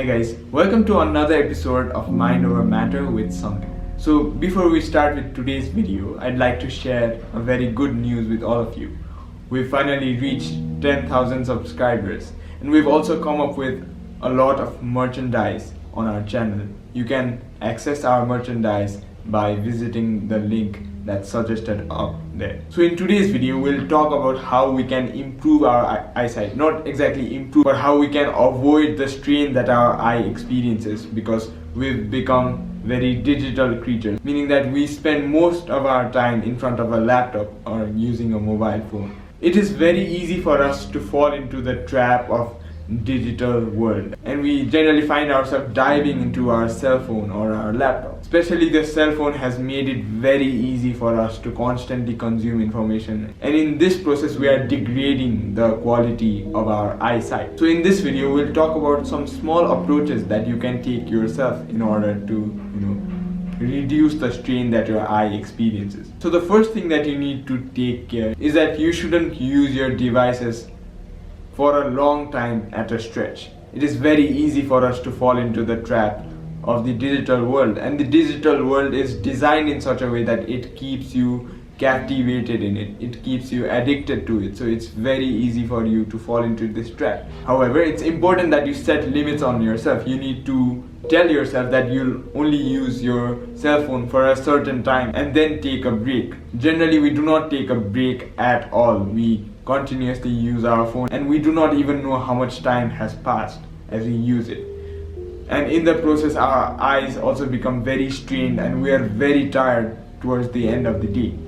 Hi guys, welcome to another episode of Mind Over Matter with Sanket. So before we start with today's video, I'd like to share a very good news with all of you. We've finally reached 10,000 subscribers and we've also come up with a lot of merchandise on our channel. You can access our merchandise by visiting the link that's suggested up there. So in today's video, we'll talk about how we can improve our eyesight. Not exactly improve, but how we can avoid the strain that our eye experiences, because we've become very digital creatures, meaning that we spend most of our time in front of a laptop or using a mobile phone. It is very easy for us to fall into the trap of digital world, and we generally find ourselves diving into our cell phone or our laptop. Especially the cell phone has made it very easy for us to constantly consume information, and in this process we are degrading the quality of our eyesight. So in this video we'll talk about some small approaches that you can take yourself in order to reduce the strain that your eye experiences. So the first thing that you need to take care is that you shouldn't use your devices for a long time at a stretch. It is very easy for us to fall into the trap of the digital world, and the digital world is designed in such a way that it keeps you captivated in it. It keeps you addicted to it. So it's very easy for you to fall into this trap. However, it's important that you set limits on yourself. You need to tell yourself that you'll only use your cell phone for a certain time and then take a break. Generally, we do not take a break at all. We continuously use our phone and we do not even know how much time has passed as we use it. And in the process, our eyes also become very strained and we are very tired towards the end of the day.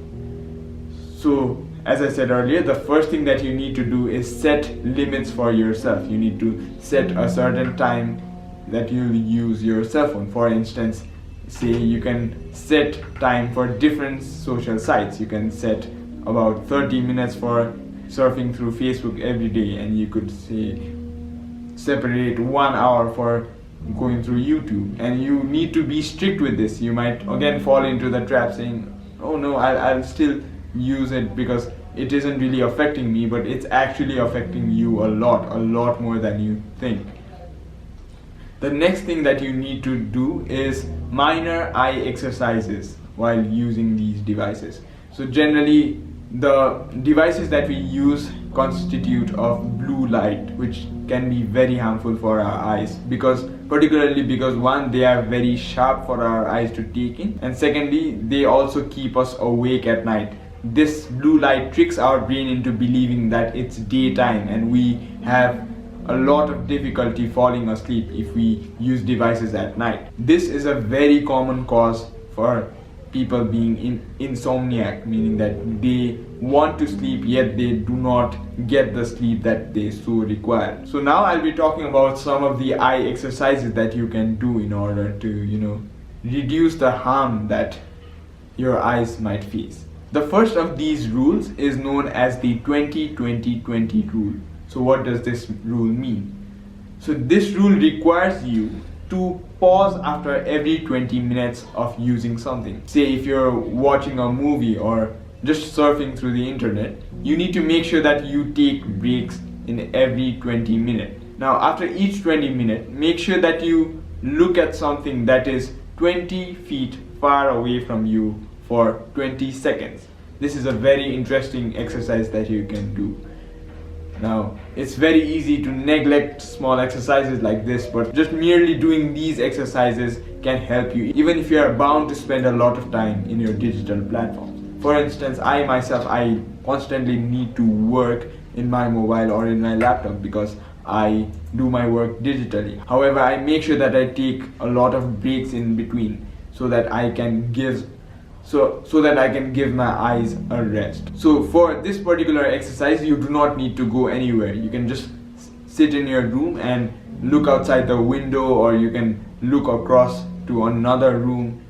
So, as I said earlier, the first thing that you need to do is set limits for yourself. You need to set a certain time that you'll use your cell phone. For instance, say you can set time for different social sites. You can set about 30 minutes for surfing through Facebook every day, and you could say separate 1 hour for going through YouTube, and you need to be strict with this. You might again fall into the trap saying, oh no, I'll still use it because it isn't really affecting me, but it's actually affecting you a lot more than you think. The next thing that you need to do is minor eye exercises while using these devices. So generally the devices that we use constitute of blue light, which can be very harmful for our eyes, particularly because one, they are very sharp for our eyes to take in, and secondly, they also keep us awake at night. This blue light tricks our brain into believing that it's daytime, and we have a lot of difficulty falling asleep if we use devices at night. This is a very common cause for people being insomniac, meaning that they want to sleep yet they do not get the sleep that they so require. So now I'll be talking about some of the eye exercises that you can do in order to reduce the harm that your eyes might face. The first of these rules is known as the 20-20-20 rule. So what does this rule mean? So this rule requires you to pause after every 20 minutes of using something. Say if you're watching a movie or just surfing through the internet, you need to make sure that you take breaks in every 20 minutes. Now after each 20 minutes, make sure that you look at something that is 20 feet far away from you for 20 seconds. This is a very interesting exercise that you can do. Now, it's very easy to neglect small exercises like this, but just merely doing these exercises can help you, even if you are bound to spend a lot of time in your digital platforms. For instance, I constantly need to work in my mobile or in my laptop because I do my work digitally. However, I make sure that I take a lot of breaks in between so that I can give my eyes a rest. So for this particular exercise, you do not need to go anywhere. You can just sit in your room and look outside the window, or you can look across to another room.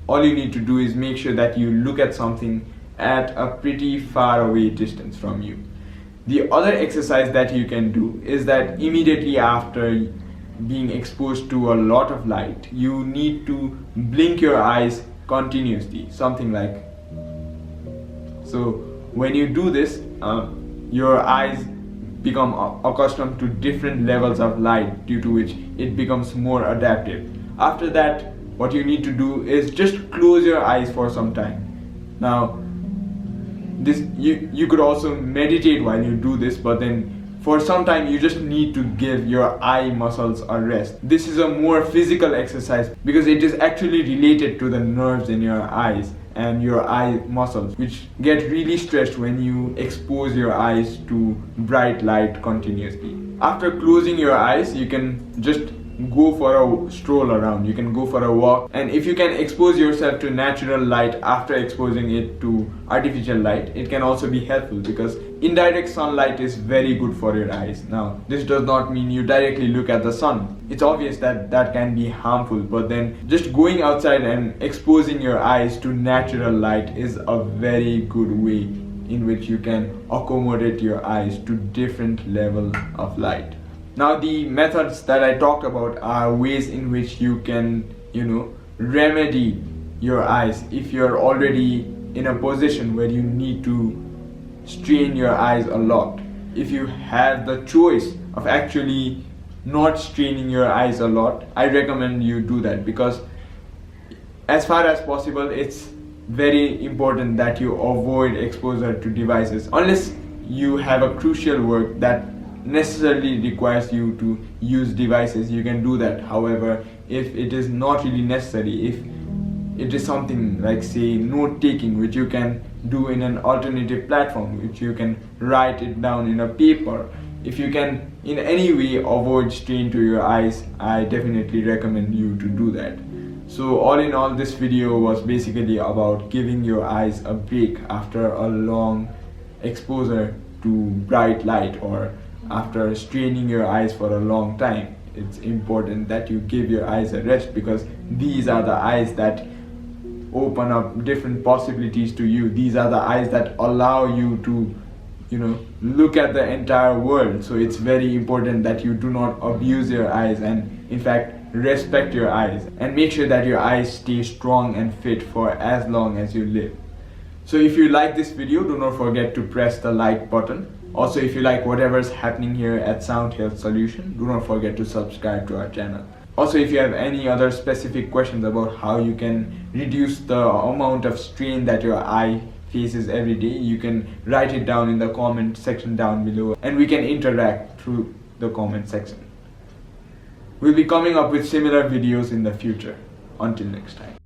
All you need to do is make sure that you look at something at a pretty far away distance from you. The other exercise that you can do is that immediately after being exposed to a lot of light, you need to blink your eyes continuously, something like so. When you do this, your eyes become accustomed to different levels of light, due to which it becomes more adaptive. After that, what you need to do is just close your eyes for some time. Now, this you could also meditate while you do this, but then for some time you just need to give your eye muscles a rest. This is a more physical exercise because it is actually related to the nerves in your eyes and your eye muscles, which get really stretched when you expose your eyes to bright light continuously. After closing your eyes, you can just go for a stroll around, you can go for a walk, and if you can expose yourself to natural light after exposing it to artificial light, it can also be helpful because indirect sunlight is very good for your eyes. Now, this does not mean you directly look at the sun. It's obvious that that can be harmful, but then just going outside and exposing your eyes to natural light is a very good way in which you can accommodate your eyes to different level of light. Now, the methods that I talked about are ways in which you can, remedy your eyes if you're already in a position where you need to strain your eyes a lot. If you have the choice of actually not straining your eyes a lot, I recommend you do that, because as far as possible, it's very important that you avoid exposure to devices unless you have a crucial work that necessarily requires you to use devices. You can do that. However, if it is not really necessary, if it is something like, say, note taking, which you can do in an alternative platform, which you can write it down in a paper, if you can in any way avoid strain to your eyes, I definitely recommend you to do that. So all in all, this video was basically about giving your eyes a break after a long exposure to bright light, or after straining your eyes for a long time. It's important that you give your eyes a rest, because these are the eyes that open up different possibilities to you. These are the eyes that allow you to, look at the entire world. So it's very important that you do not abuse your eyes, and in fact respect your eyes, and make sure that your eyes stay strong and fit for as long as you live. So if you like this video, do not forget to press the like button. Also, if you like whatever's happening here at Sound Health Solution, do not forget to subscribe to our channel. Also, if you have any other specific questions about how you can reduce the amount of strain that your eye faces every day, you can write it down in the comment section down below, and we can interact through the comment section. We'll be coming up with similar videos in the future. Until next time.